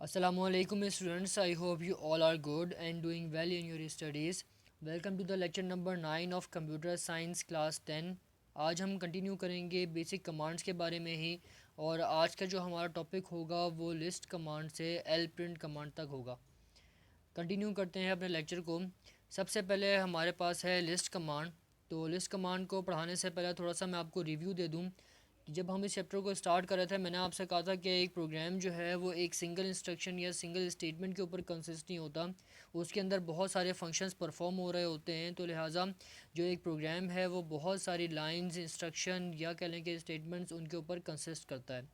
Assalamualaikum students, I hope you all are good and doing well in your studies. Welcome to the lecture number 9 of Computer Science Class 10. आज हम continue करेंगे basic commands के बारे में ही। और आज का जो हमारा टॉपिक होगा वो लिस्ट कमांड से एल प्रिंट कमांड तक होगा। कंटिन्यू करते हैं अपने लेक्चर को। सबसे पहले हमारे पास है लिस्ट कमांड। तो लिस्ट कमांड को पढ़ाने से पहले थोड़ा सा मैं आपको रिव्यू दे दूं कि जब हम इस चैप्टर को स्टार्ट कर रहे थे मैंने आपसे कहा था कि एक प्रोग्राम जो है वो एक सिंगल इंस्ट्रक्शन या सिंगल स्टेटमेंट के ऊपर कंसिस्ट नहीं होता, उसके अंदर बहुत सारे फंक्शंस परफॉर्म हो रहे होते हैं। तो लिहाजा जो एक प्रोग्राम है वो बहुत सारी लाइंस, इंस्ट्रक्शन या कह लें कि स्टेटमेंट्स उनके ऊपर कंसिस्ट करता है।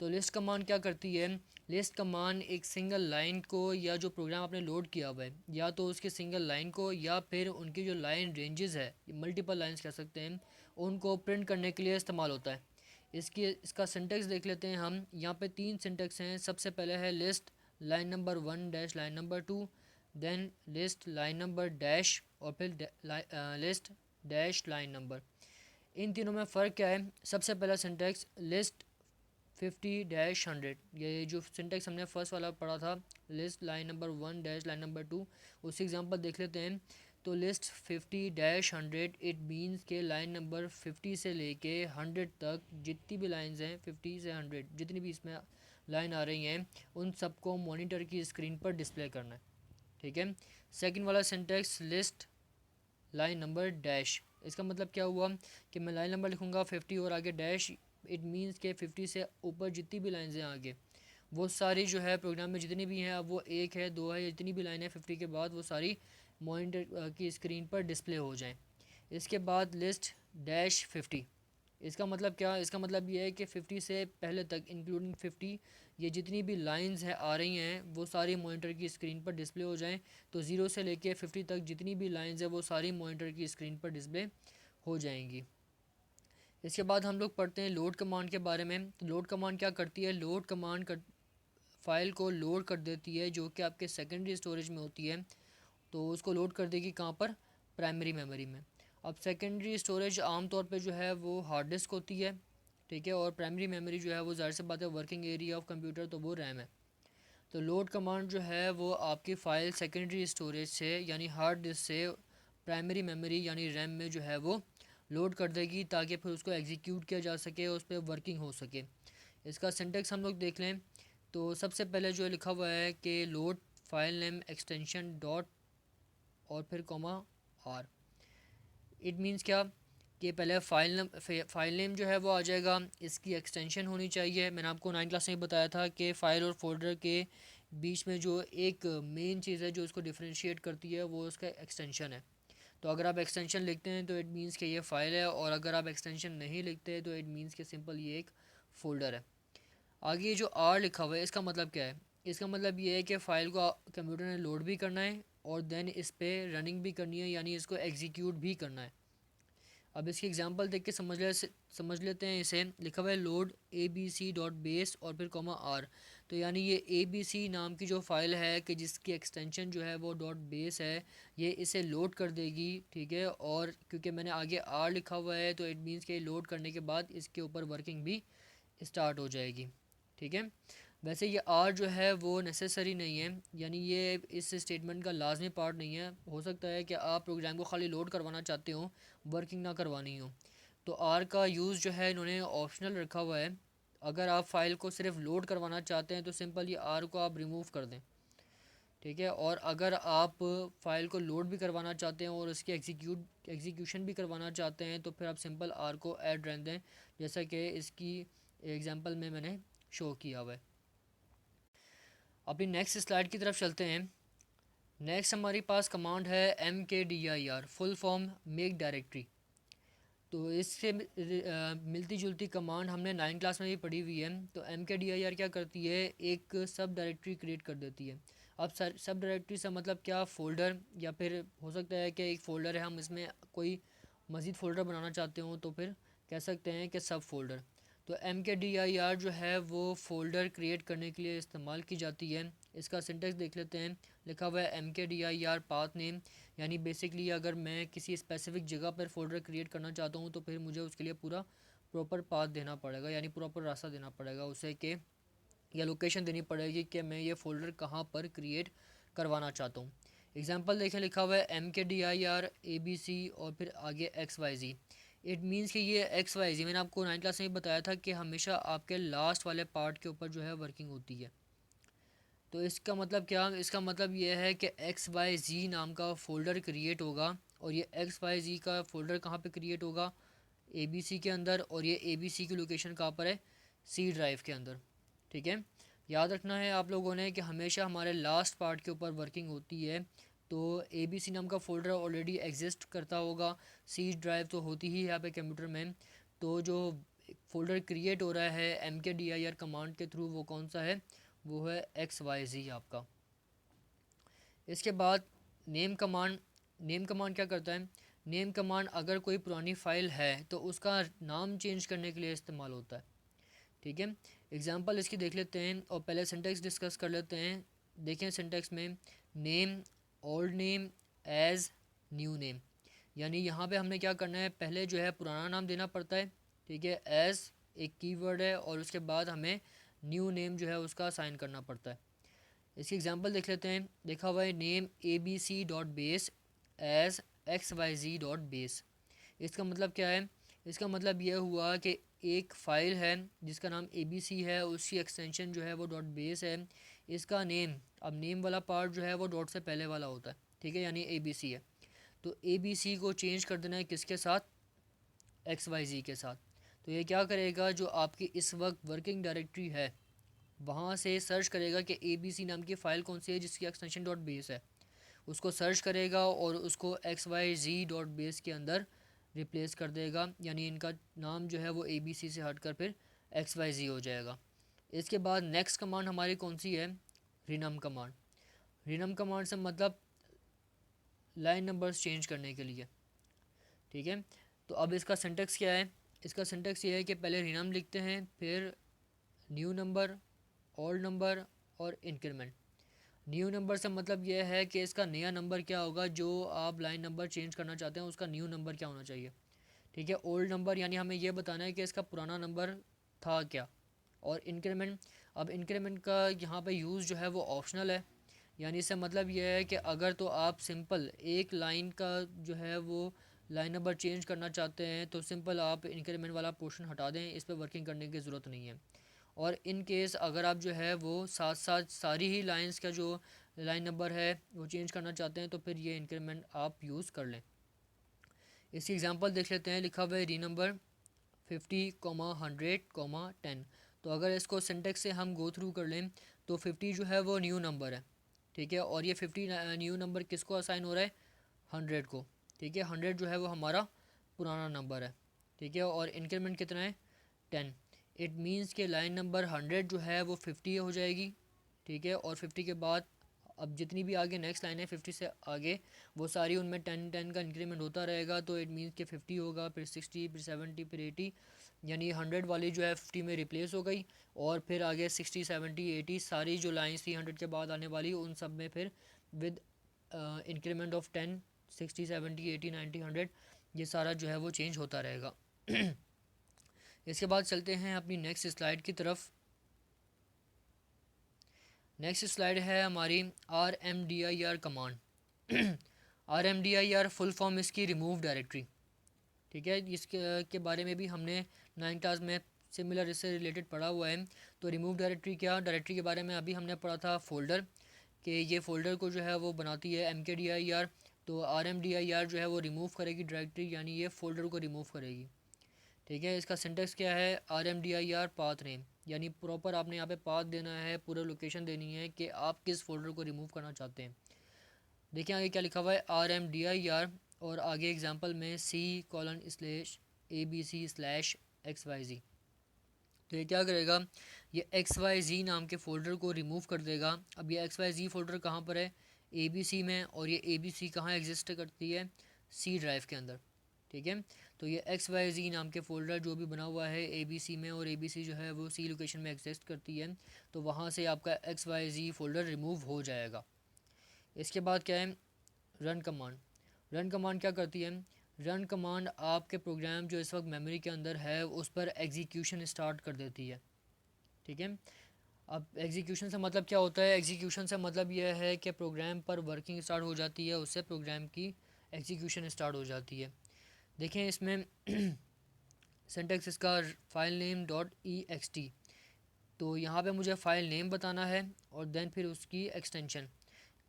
तो लिस्ट कमांड क्या करती है? लिस्ट कमांड एक सिंगल लाइन को या जो प्रोग्राम आपने लोड किया हुआ है या तो उसके सिंगल लाइन को या फिर उनकी जो लाइन रेंजेस है, मल्टीपल लाइंस कह सकते हैं, उनको प्रिंट करने के लिए इस्तेमाल होता है। इसका सिंटेक्स देख लेते हैं हम। यहाँ पे तीन सिंटेक्स हैं। सबसे पहले है list line number 1 dash line number 2, then list line number dash और फिर लिस्ट डैश लाइन नंबर। इन तीनों में फ़र्क क्या है? सबसे पहला सिंटेक्स लिस्ट 50-100, ये जो सिंटेक्स हमने फर्स्ट वाला पढ़ा था, list line number 1 dash line number 2, उससे एग्जांपल देख लेते हैं। तो लिस्ट 50-100 इट मीन्स के लाइन नंबर 50 से लेके 100 तक जितनी भी लाइंस हैं, 50 से 100 जितनी भी इसमें लाइन आ रही हैं, उन सबको मॉनिटर की स्क्रीन पर डिस्प्ले करना है। ठीक है। सेकंड वाला syntax list line number dash, इसका मतलब क्या हुआ कि मैं लाइन नंबर लिखूँगा 50 और आगे डैश, इट मीन्स के 50 से ऊपर जितनी भी लाइन्स हैं आगे वो सारी जो है प्रोग्राम में जितनी भी हैं, अब वो एक है, दो है, जितनी भी लाइन है 50 के बाद वो सारी मॉनिटर की स्क्रीन पर डिस्प्ले हो जाएं। इसके बाद लिस्ट डैश 50, इसका मतलब क्या? इसका मतलब ये है कि 50 से पहले तक इंक्लूडिंग 50 ये जितनी भी लाइंस है आ रही हैं वो सारी मॉनिटर की स्क्रीन पर डिस्प्ले हो जाएं। तो 0 से लेके 50 तक जितनी भी लाइंस है वो सारी मॉनिटर की स्क्रीन पर डिस्प्ले हो जाएंगी। इसके बाद हम लोग पढ़ते हैं लोड कमांड के बारे में। तो लोड कमांड क्या करती है? लोड कमांड कर फाइल को लोड कर देती है जो कि आपके सेकेंडरी स्टोरेज में होती है। तो उसको लोड कर देगी कहाँ पर? प्राइमरी मेमोरी में। अब सेकेंडरी स्टोरेज आमतौर पे जो है वो हार्ड डिस्क होती है, ठीक है, और प्राइमरी मेमोरी जो है वो ज़ाहिर सी बात है वर्किंग एरिया ऑफ कंप्यूटर, तो वो रैम है। तो लोड कमांड जो है वो आपकी फ़ाइल सेकेंडरी स्टोरेज से यानी हार्ड डिस्क से प्राइमरी मेमोरी यानी रैम में जो है वो लोड कर देगी ताकि फिर उसको एग्जीक्यूट किया जा सके, उस पर वर्किंग हो सके। इसका सिंटेक्स हम लोग देख लें। तो सबसे पहले जो लिखा हुआ है कि load file name extension dot और फिर कॉमा आर, इट मीन्स क्या कि पहले फ़ाइल नेम जो है वो आ जाएगा, इसकी एक्सटेंशन होनी चाहिए। मैंने आपको 9 क्लास में बताया था कि फ़ाइल और फोल्डर के बीच में जो एक मेन चीज़ है जो उसको डिफ्रेंशिएट करती है वो उसका एक्सटेंशन है। तो अगर आप एक्सटेंशन लिखते हैं तो इट मीन्स कि ये फ़ाइल है, और अगर आप एक्सटेंशन नहीं लिखते तो इट मीन्स कि सिंपल ये एक फ़ोल्डर है। आगे ये जो आर लिखा हुआ है इसका मतलब क्या है? इसका मतलब ये है कि फ़ाइल को कंप्यूटर ने लोड भी करना है और देन इस पर रनिंग भी करनी है, यानी इसको एग्जीक्यूट भी करना है। अब इसकी एग्जांपल देख के समझ लेते हैं। इसे लिखा हुआ है load A B C dot base और फिर कॉमा आर। तो यानी ये ए बी सी नाम की जो फ़ाइल है कि जिसकी एक्सटेंशन जो है वो डॉट बेस है, ये इसे लोड कर देगी, ठीक है। और क्योंकि मैंने आगे आर लिखा हुआ है तो इट मीन्स के लोड करने के बाद इसके ऊपर वर्किंग भी स्टार्ट हो जाएगी, ठीक है। वैसे ये आर जो है वो नेसेसरी नहीं है, यानी ये इस स्टेटमेंट का लाजमी पार्ट नहीं है। हो सकता है कि आप प्रोग्राम को खाली लोड करवाना चाहते हो, वर्किंग ना करवानी हो, तो आर का यूज़ जो है इन्होंने ऑप्शनल रखा हुआ है। अगर आप फाइल को सिर्फ लोड करवाना चाहते हैं तो सिंपल ये आर को आप रिमूव कर दें, ठीक है। और अगर आप फाइल को लोड भी करवाना चाहते हैं और उसकी एग्जीक्यूशन भी करवाना चाहते हैं तो फिर आप सिंपल आर को ऐड रहने दें, जैसा कि इसकी एग्जांपल में मैंने शो किया हुआ है। अपनी नेक्स्ट स्लाइड की तरफ चलते हैं। नेक्स्ट हमारे पास कमांड है MKDIR, full form make directory. तो इससे मिलती जुलती कमांड हमने 9 क्लास में भी पढ़ी हुई है। तो MKDIR क्या करती है? एक सब डायरेक्टरी क्रिएट कर देती है। अब सब डायरेक्टरी से मतलब क्या? फ़ोल्डर, या फिर हो सकता है कि एक फ़ोल्डर है, हम इसमें कोई मज़ीद फ़ोल्डर बनाना चाहते हो तो फिर कह सकते हैं कि सब फ़ोल्डर। तो MKDIR जो है वो फ़ोल्डर क्रिएट करने के लिए इस्तेमाल की जाती है। इसका सिंटेक्स देख लेते हैं। लिखा हुआ है MKDIR पाथ नेम, यानी बेसिकली अगर मैं किसी स्पेसिफिक जगह पर फ़ोल्डर क्रिएट करना चाहता हूँ तो फिर मुझे उसके लिए पूरा प्रॉपर पाथ देना पड़ेगा, यानी प्रॉपर रास्ता देना पड़ेगा उसे कि या लोकेशन देनी पड़ेगी कि मैं ये फ़ोल्डर कहाँ पर क्रिएट करवाना चाहता हूँ। एग्जांपल देखें, लिखा हुआ है MKDIR ABC और फिर आगे XYZ। इट मीन्स कि ये XYZ मैंने आपको 9th क्लास में ही बताया था कि हमेशा आपके लास्ट वाले पार्ट के ऊपर जो है वर्किंग होती है। तो इसका मतलब क्या, इसका मतलब ये है कि XYZ नाम का फ़ोल्डर क्रिएट होगा और ये XYZ का फ़ोल्डर कहाँ पे क्रिएट होगा, ABC के अंदर, और ये ABC की लोकेशन कहाँ पर है, C ड्राइव के अंदर। ठीक है, याद रखना है आप लोगों ने कि हमेशा हमारे लास्ट पार्ट के ऊपर वर्किंग होती है। तो ABC नाम का फ़ोल्डर ऑलरेडी एग्जिस्ट करता होगा, C ड्राइव तो होती ही है यहाँ पे कंप्यूटर में। तो जो फ़ोल्डर क्रिएट हो रहा है MKDIR कमांड के थ्रू वो कौन सा है, वो है XYZ आपका। इसके बाद नेम कमांड। नेम कमांड क्या करता है, नेम कमांड अगर कोई पुरानी फ़ाइल है तो उसका नाम चेंज करने के लिए इस्तेमाल होता है। ठीक है, एग्जांपल इसकी देख लेते हैं और पहले सिंटेक्स डिस्कस कर लेते हैं। देखें सिंटेक्स में, name, old name, as, new name. यानी यहाँ पे हमने क्या करना है, पहले जो है पुराना नाम देना पड़ता है। ठीक है, एज एक कीवर्ड है और उसके बाद हमें न्यू नेम जो है उसका असाइन करना पड़ता है। इसकी एग्जांपल देख लेते हैं, देखा हुआ है नेम abc.base एज xyz.base। इसका मतलब क्या है, इसका मतलब यह हुआ कि एक फ़ाइल है जिसका नाम ABC है, उसकी एक्सटेंशन जो है वो डॉट बेस है। इसका नेम, अब नेम वाला पार्ट जो है वो डॉट से पहले वाला होता है। ठीक है, यानी ABC है। तो ABC को चेंज कर देना है किसके साथ, XYZ के साथ। तो ये क्या करेगा, जो आपकी इस वक्त वर्किंग डायरेक्टरी है वहाँ से सर्च करेगा कि ABC नाम की फ़ाइल कौन सी है जिसकी एक्सटेंशन डॉट बेस है, उसको सर्च करेगा और उसको XYZ.base के अंदर रिप्लेस कर देगा। यानी इनका नाम जो है वो ABC से हटकर फिर XYZ हो जाएगा। इसके बाद नेक्स्ट कमांड हमारी कौन सी है, रिनम कमांड। रिनम कमांड से मतलब लाइन नंबर्स चेंज करने के लिए। ठीक है, तो अब इसका सिंटेक्स क्या है, इसका सिंटेक्स ये है कि पहले रिनम लिखते हैं, फिर न्यू नंबर, ओल्ड नंबर और इंक्रीमेंट। न्यू नंबर से मतलब यह है कि इसका नया नंबर क्या होगा, जो आप लाइन नंबर चेंज करना चाहते हैं उसका न्यू नंबर क्या होना चाहिए। ठीक है, ओल्ड नंबर यानी हमें यह बताना है कि इसका पुराना नंबर था क्या। और इंक्रीमेंट, अब इंक्रीमेंट का यहाँ पे यूज़ जो है वो ऑप्शनल है। यानी इससे मतलब यह है कि अगर तो आप सिंपल एक लाइन का जो है वो लाइन नंबर चेंज करना चाहते हैं तो सिंपल आप इंक्रीमेंट वाला पोर्शन हटा दें, इस पर वर्किंग करने की ज़रूरत नहीं है। और इन केस अगर आप जो है वो साथ साथ सारी ही लाइंस का जो लाइन नंबर है वो चेंज करना चाहते हैं तो फिर ये इंक्रीमेंट आप यूज़ कर लें। इसकी एग्जांपल देख लेते हैं, लिखा हुआ है री नंबर 50, 100, 10। तो अगर इसको सिंटेक्स से हम गो थ्रू कर लें तो 50 जो है वो न्यू नंबर है। ठीक है, और ये 50 न्यू नंबर किसको असाइन हो रहा है, 100 को। ठीक है, 100 जो है वो हमारा पुराना नंबर है। ठीक है, और इंक्रीमेंट कितना है, 10। इट मीन्स के लाइन नंबर 100 जो है वो 50 हो जाएगी। ठीक है, और 50 के बाद अब जितनी भी आगे नेक्स्ट लाइन है 50 से आगे वो सारी उनमें 10 10 का इंक्रीमेंट होता रहेगा। तो इट मीन्स के 50 होगा, फिर 60, फिर 70, फिर 80। यानी 100 वाली जो है 50 में रिप्लेस हो गई और फिर आगे 60, 70, 80 सारी जो लाइन्स थी 100 के बाद आने वाली उन सब में फिर विद इंक्रीमेंट ऑफ 10, 60, 70, 80, 90, 100 ये सारा जो है वो चेंज होता रहेगा। इसके बाद चलते हैं अपनी नेक्स्ट स्लाइड की तरफ। नेक्स्ट स्लाइड है हमारी RMDIR command. RMDIR full form इसकी रिमूव डायरेक्टरी। ठीक है, इसके के बारे में भी हमने 9th क्लास में सिमिलर इससे रिलेटेड पढ़ा हुआ है। तो रिमूव डायरेक्टरी क्या, डायरेक्टरी के बारे में अभी हमने पढ़ा था फ़ोल्डर, कि ये फ़ोल्डर को जो है वो बनाती है MKDIR। तो RMDIR जो है वो रिमूव करेगी डायरेक्टरी, यानी ये फ़ोल्डर को रिमूव करेगी। ठीक है, इसका सिंटेक्स क्या है, RMDIR पाथ नेम, यानी प्रॉपर आपने यहाँ पे पाथ देना है, पूरा लोकेशन देनी है कि आप किस फोल्डर को रिमूव करना चाहते हैं। देखिए आगे क्या लिखा हुआ है, RMDIR और आगे एग्जांपल में C:/ABC/XYZ। तो ये क्या करेगा, ये XYZ नाम के फ़ोल्डर को रिमूव कर देगा। अब ये XYZ फ़ोल्डर कहाँ पर है, ABC में, और ये ABC कहाँ एग्जिस्ट करती है, C ड्राइव के अंदर। ठीक है, तो ये XYZ नाम के फ़ोल्डर जो भी बना हुआ है ABC में, और ABC जो है वो C लोकेशन में एग्जिस्ट करती है, तो वहाँ से आपका XYZ फ़ोल्डर रिमूव हो जाएगा। इसके बाद क्या है, रन कमांड। रन कमांड क्या करती है, रन कमांड आपके प्रोग्राम जो इस वक्त मेमोरी के अंदर है उस पर एग्जीक्यूशन स्टार्ट कर देती है। ठीक है, अब एग्जीक्यूशन से मतलब क्या होता है? एग्जीक्यूशन से मतलब यह है कि प्रोग्राम पर वर्किंग स्टार्ट हो जाती है, उससे प्रोग्राम की एग्जीक्यूशन स्टार्ट हो जाती है। देखें इसमें सिंटैक्स इसका file name dot E x T, तो यहाँ पे मुझे फ़ाइल नेम बताना है और देन फिर उसकी एक्सटेंशन।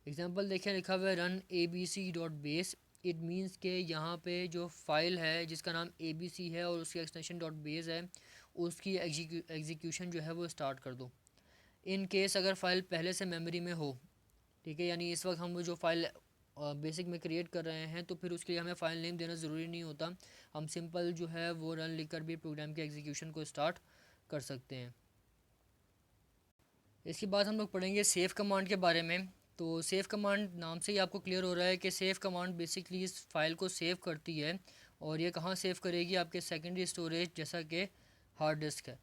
एग्जांपल देखें, लिखा हुआ है run A B C dot base. It means के यहाँ पे जो फ़ाइल है जिसका नाम ए बी सी है और उसकी एक्सटेंशन डॉट बेस है, उसकी एग्जीक्यूशन जो है वो स्टार्ट कर दो। इन केस अगर फ़ाइल पहले से मेमोरी में हो, ठीक है, यानी इस वक्त हम वो जो फ़ाइल बेसिक में क्रिएट कर रहे हैं, तो फिर उसके लिए हमें फ़ाइल नेम देना ज़रूरी नहीं होता। हम सिंपल जो है वो रन लिखकर भी प्रोग्राम के एग्जीक्यूशन को स्टार्ट कर सकते हैं। इसके बाद हम लोग पढ़ेंगे सेव कमांड के बारे में। तो सेव कमांड नाम से ही आपको क्लियर हो रहा है कि सेव कमांड बेसिकली इस फाइल को सेव करती है, और ये कहाँ सेव करेगी? आपके सेकेंडरी स्टोरेज जैसा कि हार्ड डिस्क है।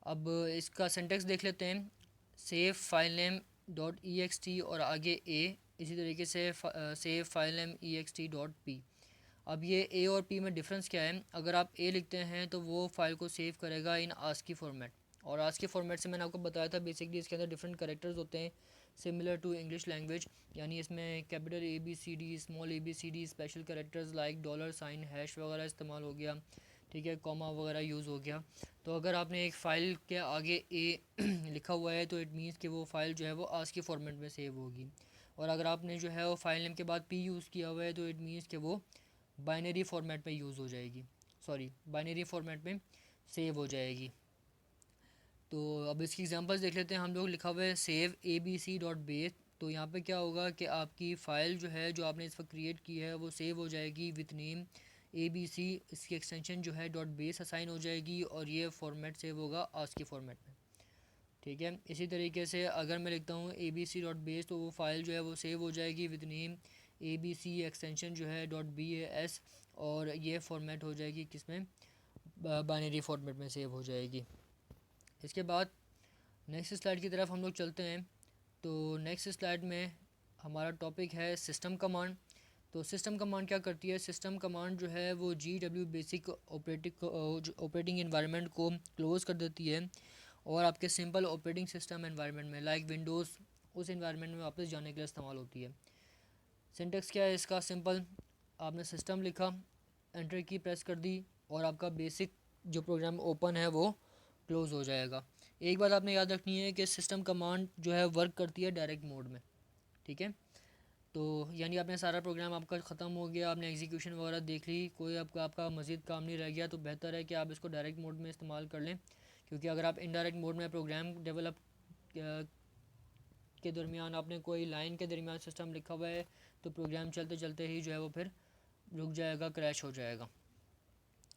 अब इसका सिंटेक्स देख लेते हैं। Save file name dot E x T और आगे ए, इसी तरीके से सेव फाइल नेम ई एक्स टी डॉट पी। अब ये ए और पी में डिफरेंस क्या है? अगर आप ए लिखते हैं तो वो फाइल को सेव करेगा इन आस्की फॉर्मेट, और आस्की फॉर्मेट से मैंने आपको बताया था बेसिकली इसके अंदर डिफरेंट कैरेक्टर्स होते हैं सिमिलर टू इंग्लिश लैंग्वेज, यानी इसमें capital A B C D, small A B C D, special characters like dollar sign, hash वगैरह इस्तेमाल हो गया, ठीक है, कॉमा वगैरह यूज़ हो गया। तो अगर आपने एक फ़ाइल के आगे ए लिखा हुआ है तो इट मीन्स कि वो फ़ाइल जो है वो आस्की फॉर्मेट में सेव होगी, और अगर आपने जो है वो फाइल नेम के बाद पी यूज़ किया हुआ है तो इट मीन्स कि वो बाइनरी फॉर्मेट में यूज़ हो जाएगी, सॉरी बाइनरी फॉर्मेट में सेव हो जाएगी। तो अब इसकी एग्जांपल्स देख लेते हैं हम लोग। लिखा हुआ है save A B C dot base, तो यहाँ पे क्या होगा कि आपकी फ़ाइल जो है जो आपने इस वक्त क्रिएट की है वो सेव हो जाएगी with name A B C, इसकी एक्सटेंशन जो है डॉट बेस असाइन हो जाएगी, और ये फॉर्मेट सेव होगा आस्की फॉर्मेट में, ठीक है। इसी तरीके से अगर मैं लिखता हूँ A B C dot base, तो वो फाइल जो है वो सेव हो जाएगी with name A B C, extension जो है डॉट बी ए एस, और ये फॉर्मेट हो जाएगी किसमें? बाइनरी फॉर्मेट में सेव हो जाएगी। इसके बाद नेक्स्ट स्लाइड की तरफ हम लोग चलते हैं। तो नेक्स्ट स्लाइड में हमारा टॉपिक है सिस्टम कमांड। तो सिस्टम कमांड क्या करती है? सिस्टम कमांड जो है वो जी डब्ल्यू बेसिक ऑपरेटिंग इन्वायरमेंट को क्लोज़ कर देती है, और आपके सिंपल ऑपरेटिंग सिस्टम एनवायरनमेंट में लाइक विंडोज़, उस एनवायरनमेंट में वापस जाने के लिए इस्तेमाल होती है। सिंटेक्स क्या है इसका? सिंपल, आपने सिस्टम लिखा, एंटर की प्रेस कर दी, और आपका बेसिक जो प्रोग्राम ओपन है वो क्लोज़ हो जाएगा। एक बात आपने याद रखनी है कि सिस्टम कमांड जो है वर्क करती है डायरेक्ट मोड में, ठीक है। तो यानी आपने सारा प्रोग्राम आपका ख़त्म हो गया, आपने एग्जीक्यूशन वगैरह देख ली, कोई आपका मज़ीद काम नहीं रह गया, तो बेहतर है कि आप इसको डायरेक्ट मोड में इस्तेमाल कर लें, क्योंकि अगर आप इनडायरेक्ट मोड में प्रोग्राम डेवलप के दरमियान आपने कोई लाइन के दरमियान सिस्टम लिखा हुआ है, तो प्रोग्राम चलते चलते ही जो है वो फिर रुक जाएगा, क्रैश हो जाएगा।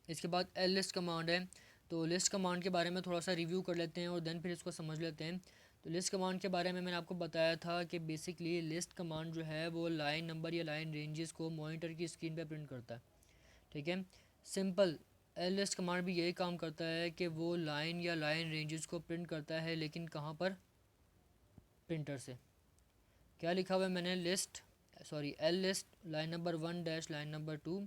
इसके बाद एल लिस्ट कमांड है। तो लिस्ट कमांड के बारे में थोड़ा सा रिव्यू कर लेते हैं और देन फिर इसको समझ लेते हैं। तो लिस्ट कमांड के बारे में मैंने आपको बताया था कि बेसिकली लिस्ट कमांड जो है वो लाइन नंबर या लाइन रेंजेस को मॉनिटर की स्क्रीन पे प्रिंट करता है, ठीक है। सिंपल एल लिस्ट कमांड भी यही काम करता है कि वो लाइन या लाइन रेंजेस को प्रिंट करता है, लेकिन कहाँ पर? प्रिंटर से। क्या लिखा हुआ है मैंने? List, sorry L list line number 1 dash line number 2।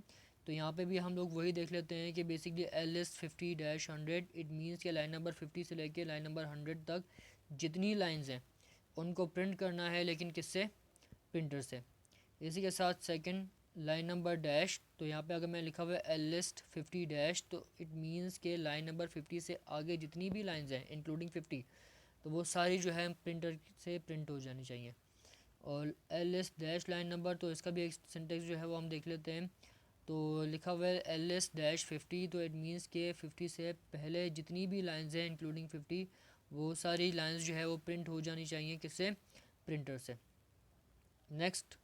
तो यहाँ पे भी हम लोग वही देख लेते हैं कि basically L list 50 dash 100, it means कि लाइन नंबर 50 से लेके लाइन नंबर 100 तक जितनी लाइंस हैं उनको प्रिंट करना है, लेकिन किससे? प्रिंटर से। इसी के साथ सेकंड लाइन नंबर डैश, तो यहाँ पे अगर मैं लिखा हुआ है एल लिस्ट 50 डैश, तो इट मीन्स के लाइन नंबर 50 से आगे जितनी भी लाइंस हैं इंक्लूडिंग 50, तो वो सारी जो है प्रिंटर से प्रिंट हो जानी चाहिए। और L S dash line number, तो इसका भी एक सिंटेक्स जो है वो हम देख लेते हैं। तो लिखा हुआ है एल एस डैश 50, तो इट मीन्स के 50 से पहले जितनी भी लाइंस हैं इंक्लूडिंग 50, वो सारी लाइंस जो है वो प्रिंट हो जानी चाहिए, किससे? प्रिंटर से। नेक्स्ट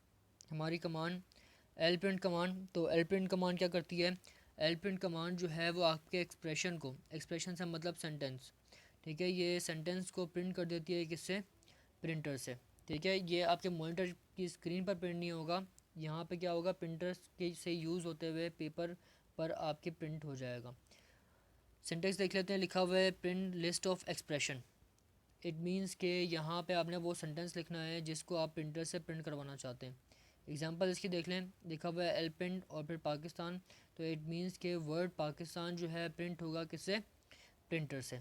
हमारी कमांड एल प्रिंट कमांड। तो एल प्रिंट कमांड क्या करती है? एल प्रिंट कमांड जो है वो आपके एक्सप्रेशन को, एक्सप्रेशन से मतलब सेंटेंस, ठीक है, ये सेंटेंस को प्रिंट कर देती है, किससे? प्रिंटर से, ठीक है। ये आपके मॉनिटर की स्क्रीन पर प्रिंट नहीं होगा, यहाँ पे क्या होगा? प्रिंटर के से यूज़ होते हुए पेपर पर आपके प्रिंट हो जाएगा। सिंटेक्स देख लेते हैं। लिखा हुआ है print list of expression, it means के यहाँ पे आपने वो सेंटेंस लिखना है जिसको आप प्रिंटर से प्रिंट करवाना चाहते हैं। एग्जांपल इसकी देख लें। लिखा हुआ है एल प्रिंट और फिर पाकिस्तान, तो इट मीन्स के वर्ड पाकिस्तान जो है प्रिंट होगा किससे? प्रिंटर से।